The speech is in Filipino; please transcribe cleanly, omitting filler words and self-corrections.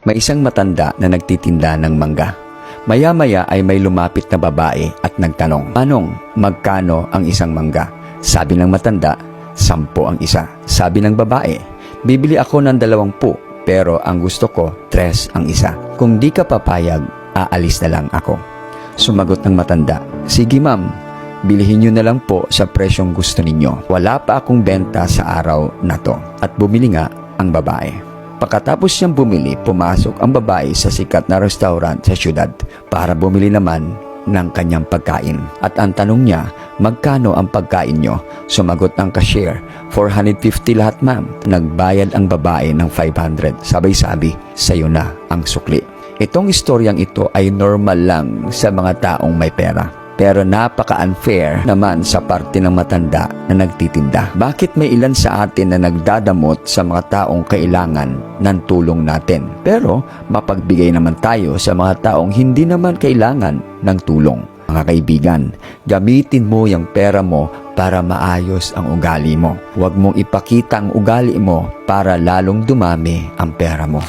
May isang matanda na nagtitinda ng mangga. Maya-maya ay may lumapit na babae at nagtanong, "Manong, magkano ang isang mangga?" Sabi ng matanda, 10 ang isa. Sabi ng babae, "Bibili ako ng 20, pero ang gusto ko, 3 ang isa. Kung di ka papayag, aalis na lang ako." Sumagot ng matanda, "Sige ma'am, bilhin nyo na lang po sa presyong gusto ninyo. Wala pa akong benta sa araw na to." At bumili nga ang babae. Pagkatapos niyang bumili, pumasok ang babae sa sikat na restaurant sa syudad para bumili naman ng kanyang pagkain. At ang tanong niya, "Magkano ang pagkain nyo?" Sumagot ng cashier, 450 lahat ma'am. Nagbayad ang babae ng 500. Sabay-sabi, "Sayo na ang sukli." Itong istoryang ito ay normal lang sa mga taong may pera. Pero napaka-unfair naman sa parte ng matanda na nagtitinda. Bakit may ilan sa atin na nagdadamot sa mga taong kailangan ng tulong natin? Pero mapagbigay naman tayo sa mga taong hindi naman kailangan ng tulong. Mga kaibigan, gamitin mo yung pera mo para maayos ang ugali mo. Huwag mong ipakita ang ugali mo para lalong dumami ang pera mo.